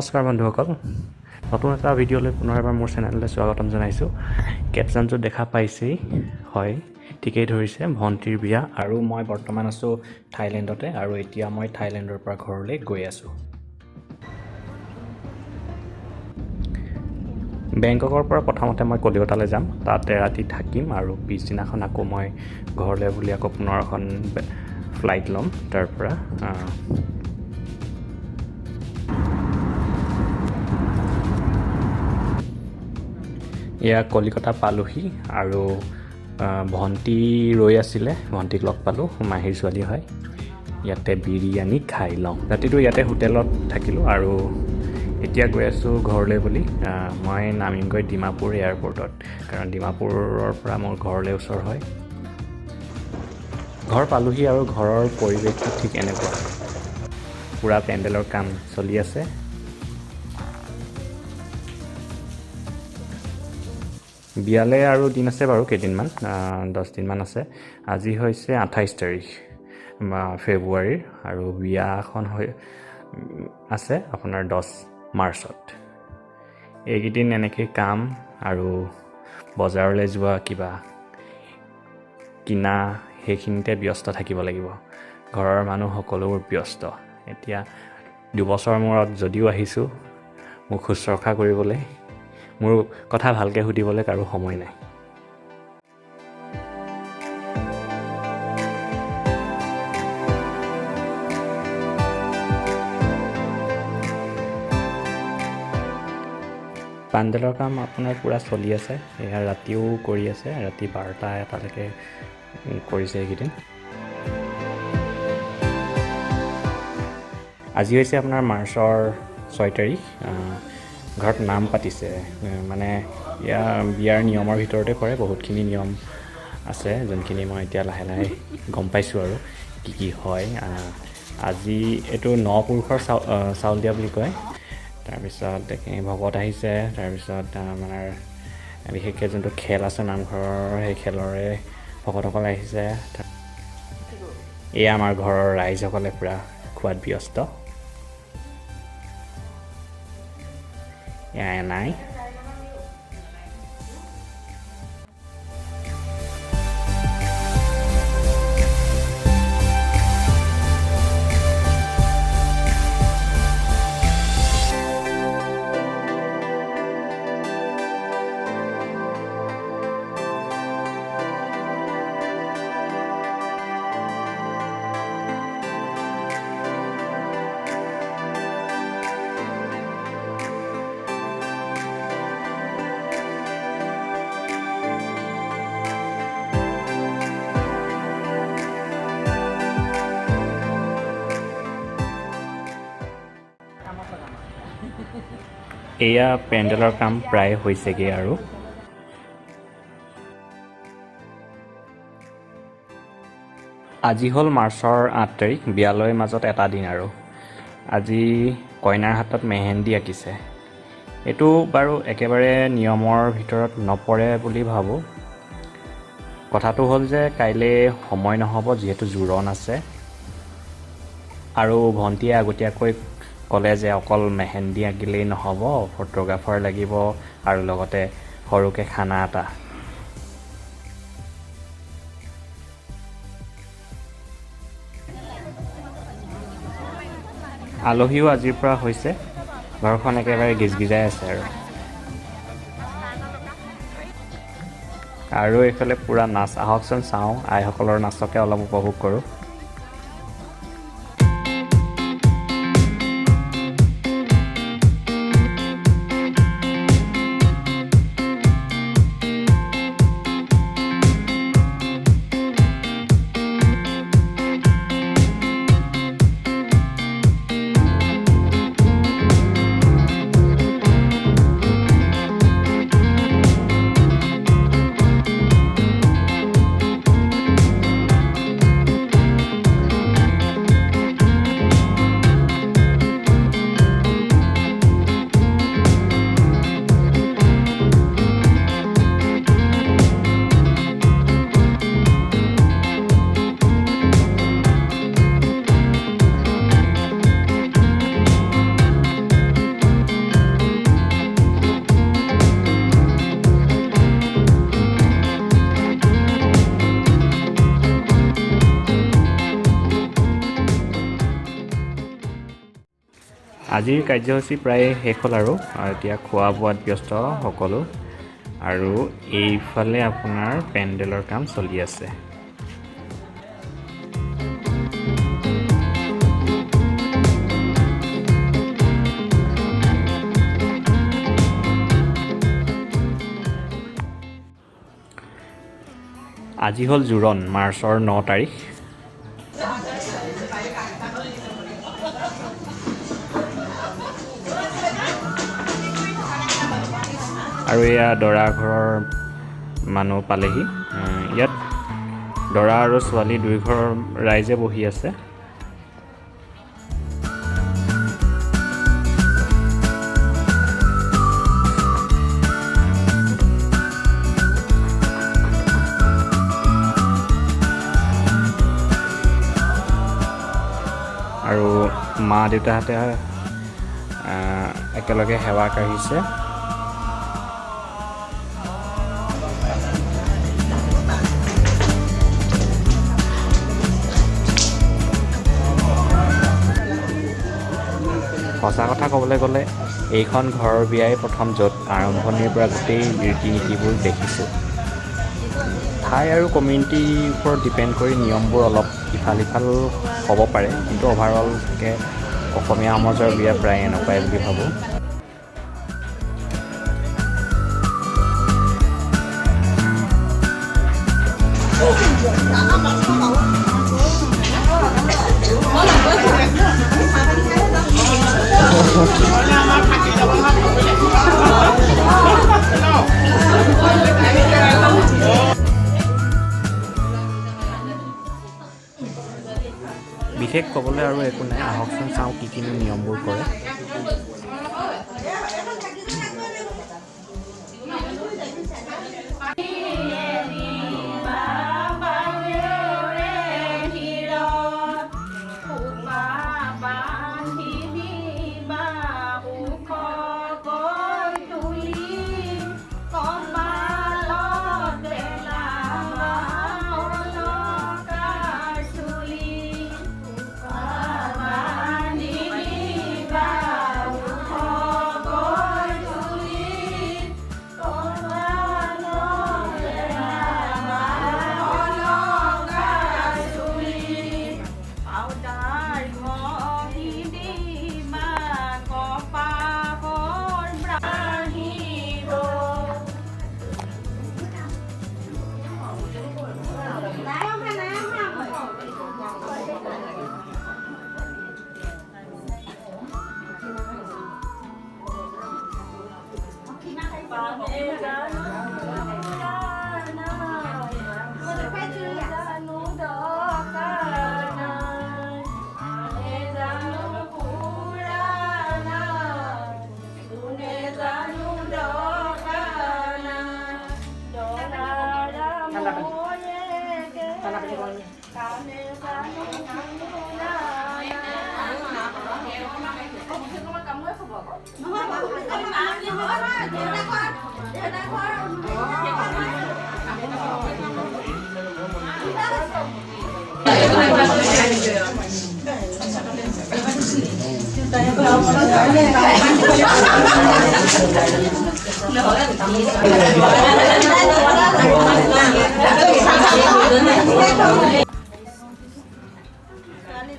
নমস্কাৰ বন্ধুসকল নতুন এটা ভিডিঅ'লৈ পুনৰ এবাৰ মোৰ চেনেললৈ স্বাগতম জনাইছোঁ কেপশ্যনটো দেখা পাইছেই হয় ঠিকেই ধৰিছে ভণ্টিৰ বিয়া আৰু মই বৰ্তমান আছোঁ থাইলেণ্ডতে আৰু এতিয়া মই থাইলেণ্ডৰ পৰা ঘৰলৈ গৈ আছোঁ বেংককৰ পৰা প্ৰথমতে মই কলিকতালৈ যাম তাতে ৰাতি থাকিম আৰু পিছদিনাখন আকৌ মই ঘৰলৈ বুলি আকৌ পুনৰ এখন ফ্লাইট ল'ম তাৰ পৰা এয়া কলিকতা পালোহি আৰু ভণ্টি ৰৈ আছিলে ভণ্টিক লগ পালোঁ মাহীৰ ছোৱালী হয় ইয়াতে বিৰিয়ানী খাই লওঁ ৰাতিটো ইয়াতে হোটেলত থাকিলোঁ আৰু এতিয়া গৈ আছোঁ ঘৰলৈ বুলি মই নামিমগৈ ডিমাপুৰ এয়াৰপৰ্টত কাৰণ ডিমাপুৰৰ পৰা মোৰ ঘৰলৈ ওচৰ হয় ঘৰ পালোহি আৰু ঘৰৰ পৰিৱেশটো ঠিক এনেকুৱা পূৰা পেণ্ডেলৰ কাম চলি আছে বিয়ালৈ আৰু দিন আছে বাৰু কেইদিনমান 10 দিনমান আছে আজি হৈছে 28 তাৰিখ ফেব্ৰুৱাৰীৰ আৰু বিয়াখন আছে আপোনাৰ 10 মাৰ্চত এইকেইদিন এনেকৈ কাম আৰু বজাৰলৈ যোৱা কিবা কিনা সেইখিনিতে ব্যস্ত থাকিব লাগিব ঘৰৰ মানুহ সকলোবোৰ ব্যস্ত এতিয়া 2 বছৰ মূৰত যদিও আহিছোঁ মোক শুশ্ৰূষা কৰিবলৈ মোৰ কথা ভালকৈ সুধিবলৈ কাৰো সময় নাই পেণ্ডেলৰ কাম আপোনাৰ পূৰা চলি আছে এয়া ৰাতিও কৰি আছে ৰাতি 12টা 1টালৈকে কৰিছে এইকেইদিন আজি হৈছে আপোনাৰ মাৰ্চৰ 6 তাৰিখ ঘৰত নাম পাতিছে মানে বিয়াৰ নিয়মৰ ভিতৰতে পৰে বহুতখিনি নিয়ম আছে যোনখিনি মই এতিয়া লাহে লাহে গম পাইছোঁ আৰু কি হয় আজি এইটো 9 পুৰুষৰ চাউল দিয়া বুলি কয় তাৰপিছত ভকত আহিছে তাৰপিছত মানে বিশেষকৈ যোনটো খেল আছে নামঘৰৰ সেই খেলৰে ভকতসকল আহিছে এয়া আমাৰ ঘৰৰ ৰাইজসকলে পূৰা খোৱাত ব্যস্ত নাই এয়া পেণ্ডেলৰ কাম প্ৰায় হৈছেগৈ আৰু আজি হ'ল মাৰ্চৰ 8 তাৰিখ বিয়ালৈ মাজত এটা দিন আৰু আজি কইনাৰ হাতত মেহেন্দি আঁকিছে এইটো বাৰু একেবাৰে নিয়মৰ ভিতৰত নপৰে বুলি ভাবোঁ কথাটো হ'ল যে কাইলৈ সময় নহ'ব যিহেতু জোৰণ আছে আৰু ভণ্টিয়ে আগতীয়াকৈ ক'লে যে অকল মেহেন্দি আঁকিলেই নহ'ব ফটোগ্ৰাফাৰ লাগিব আৰু লগতে সৰুকৈ খানা এটা আলহীও আজিৰ পৰা হৈছে ঘৰখন একেবাৰে গিজগিজাই আছে আৰু এইফালে পূৰা নাচ আহকচোন চাওঁ আইসকলৰ নাচকে অলপ উপভোগ কৰোঁ আজিৰ কাৰ্যসূচী প্ৰায় শেষ হ'ল আৰু এতিয়া খোৱা বোৱাত ব্যস্ত সকলো আৰু এইফালে আপোনাৰ পেণ্ডেলৰ কাম চলি আছে। আজি হ'ল জোৰণ, মাৰ্চৰ 9 তাৰিখ। আৰু এয়া দৰা ঘৰৰ মানুহ পালেহি। ইয়াত দৰা আৰু ছোৱালী দুই ঘৰৰ ৰাইজে বহি আছে। আৰু মা দেউতাহঁতে একেলগে সেৱা কাঢ়িছে। সঁচা কথা ক'বলৈ গ'লে এইখন ঘৰৰ বিয়াই প্ৰথম য'ত আৰম্ভণিৰ পৰা গোটেই ৰীতি নীতিবোৰ দেখিছোঁ। ঠাই আৰু কমিউনিটিৰ ওপৰত ডিপেণ্ড কৰি নিয়মবোৰ অলপ ইফাল সিফাল হ'ব পাৰে, কিন্তু অভাৰঅল থাকে অসমীয়া সমাজৰ বিয়া প্ৰায় এনেকুৱাই বুলি ভাবোঁ। বিশেষ ক'বলৈ আৰু একো নাই, আহকচোন চাওঁ কি কিনো নিয়মবোৰ কৰে।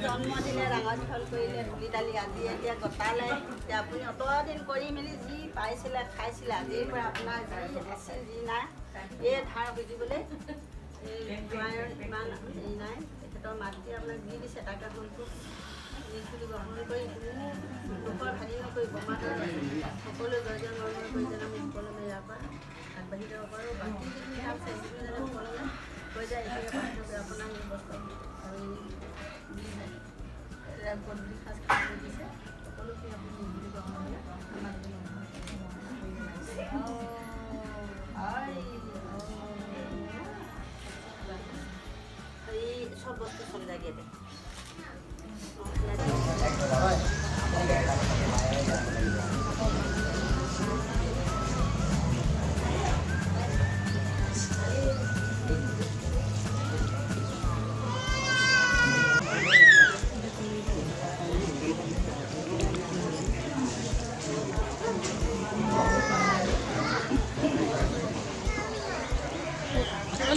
জন্ম দিলে ডাঙৰ দীঘল কৰিলে তুলি তালি আজি এতিয়া গতালে এতিয়া আপুনি অতদিন কৰি মেলি যি পাইছিলে খাইছিলে আজিৰ পৰা আপোনাৰ যি আছিল যি নাই এই ধাৰ বুজিবলৈ জোঁৱাইৰ ইমান হেৰি নাই। তেখেতৰ মাতৃ আপোনাক যি দিছে তাকে হলটো যিখিনি গ্ৰহণ কৰি লোকৰ ভাগি নকৰি বমাতৰ সকলো জয় জয় মৰমৰ কৰি যেন আমি সকলোৱে ইয়াৰ পৰা আগবাঢ়ি যাব পাৰোঁ। বাকী যিখিনি কাম চাইছিলোঁ যেন সকলোৱে কৈ যায় এইটোৱে বাহিৰতে আপোনাৰ নিৰ্বস্ত আৰু গধূলি সাজ খাব দিছে সকলোখিনি আপুনি নিৰ্বলি গ্ৰহণ কৰিলে এই সব বস্তু চলে যায় গিয়ে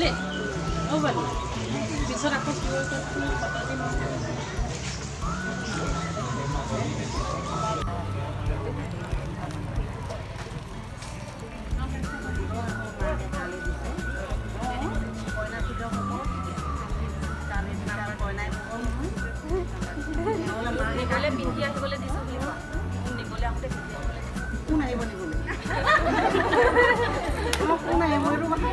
দেই হ'ব বাৰু পিছত আকৌ নিবলৈ পিন্ধি আহিবলৈ দিছোঁ বুলি কোৱা নিবলৈ আহোঁতে কোন আহিব নিবলৈ কোন আহিব এইটো কথা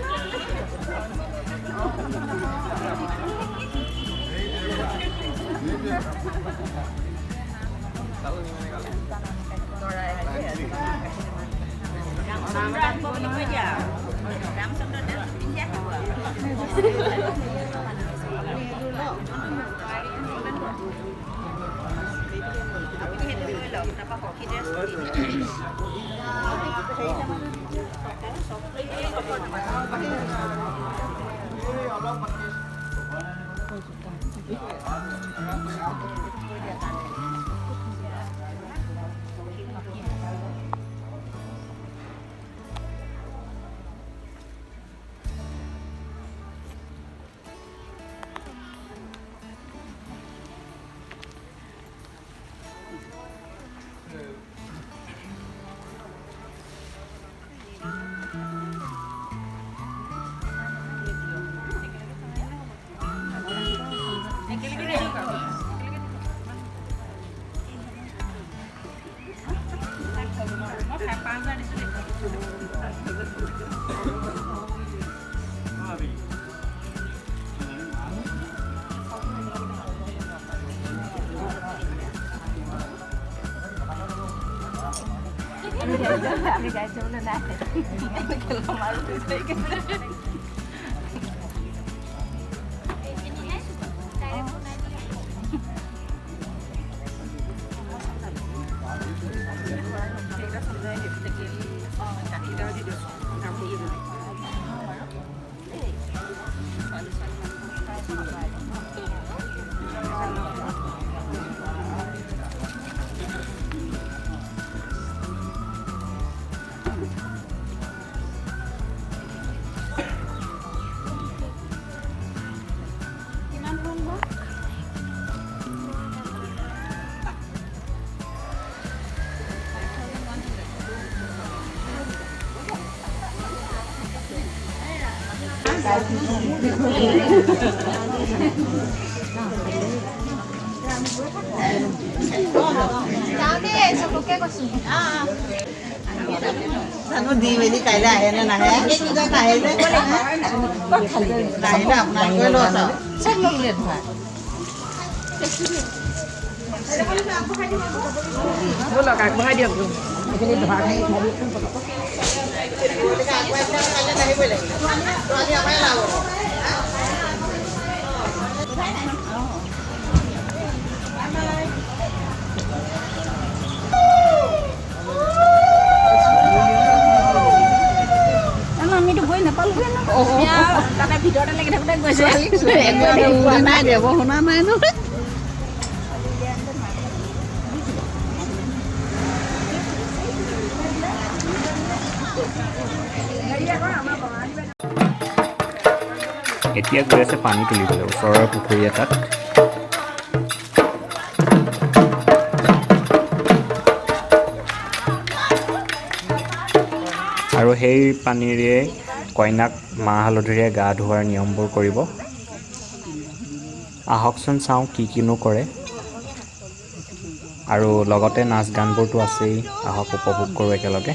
আমি গাড়ী যাবলৈ নাই জানো দি মেলি কাইলৈ আহে নে নাহে নাহে যে নাহিলে আপোনালোকে লৈ চব লগে ধৰা ব'লক আগবঢ়াই দিয়ক এইখিনি ধৰা খাই নাহিবই লাগিব আমাৰ লাভ আমিতো গৈ নাপালোগৈ তাতে ভিতৰতে লাগি থাকোঁতে গৈছে নাই দেৱ শুনা নাই নহয় এতিয়া গৈ আছে পানী তুলিবলৈ ওচৰৰ পুখুৰী এটাত আৰু সেই পানীৰে কইনাক মাহ হালধিৰে গা ধোৱাৰ নিয়মবোৰ কৰিব আহকচোন চাওঁ কিনো কৰে আৰু লগতে নাচ গানবোৰতো আছেই আহক উপভোগ কৰোঁ একেলগে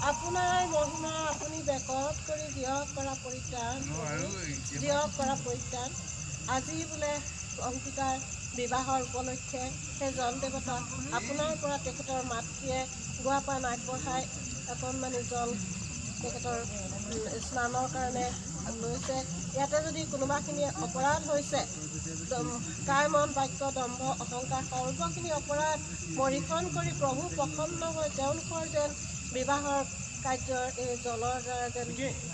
আপোনাৰ মহিমা আপুনি বেকত কৰি দিয়ক কৰা পৰিত্ৰাণ আজি বোলে অংকিতাৰ বিবাহৰ উপলক্ষে সেই জল দেৱতা আপোনাৰ পৰা তেখেতৰ মাতৃয়ে গুৱাপান আগবঢ়াই অকণমানি জল তেখেতৰ স্নানৰ কাৰণে লৈছে। ইয়াতে যদি কোনোবাখিনি অপৰাধ হৈছে, কায় মন বাক্য দম্ভ অহংকাৰ সৰ্বখিনি অপৰাধ মৰিখন কৰি প্ৰভু প্ৰসন্ন হৈ তেওঁলোকৰ যেন বিবাহৰ কাৰ্যৰ এই জলৰ দ্বাৰা যেন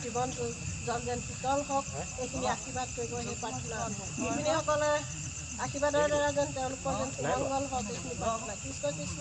জীৱনটো জল যেন শীতল হওক, এইখিনি আশীৰ্বাদ কৰিব সেই প্ৰাৰ্থনা। শিপিনীসকলে আশীৰ্বাদৰ দ্বাৰা যেন তেওঁলোকৰ যেন সুমংগল হওক, এইখিনি প্ৰাৰ্থনা। কৃষ্ণ কৃষ্ণ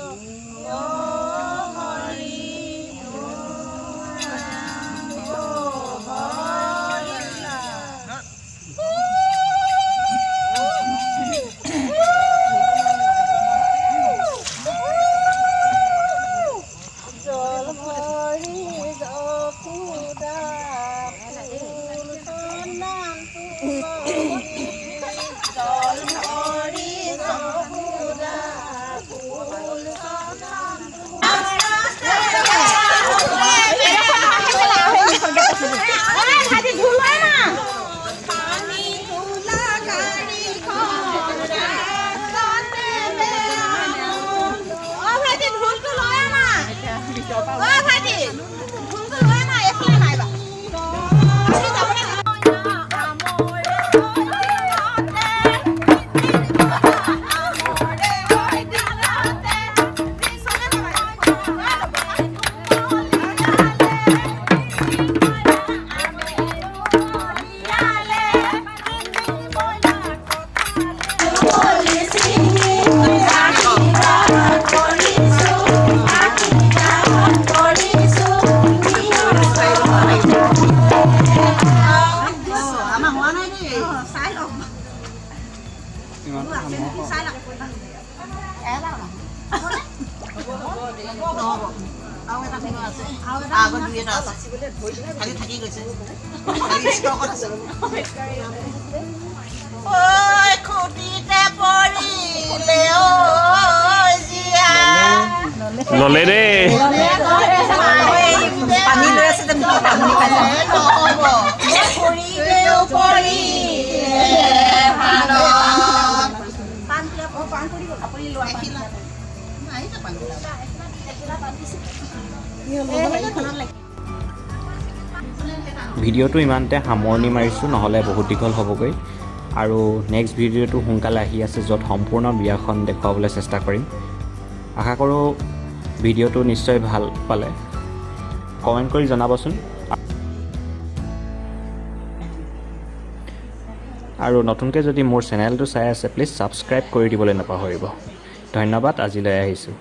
ললে ৰে পানী লৈ আছে যে পানী পাইছে ভিডিঅ'টো ইমানতে সামৰণি মাৰিছোঁ, নহ'লে বহুত দীঘল হ'বগৈ। আৰু নেক্সট ভিডিঅ'টো সোনকালে আহি আছে, য'ত সম্পূৰ্ণ বিয়াখন দেখুৱাবলৈ চেষ্টা কৰিম। আশা কৰোঁ ভিডিঅ'টো নিশ্চয় ভাল পালে। কমেণ্ট কৰি জনাবচোন। আৰু নতুনকৈ যদি মোৰ চেনেলটো চাই আছে, প্লিজ ছাবস্ক্ৰাইব কৰি দিবলৈ নাপাহৰিব। ধন্যবাদ, আজিলৈ আহিছোঁ।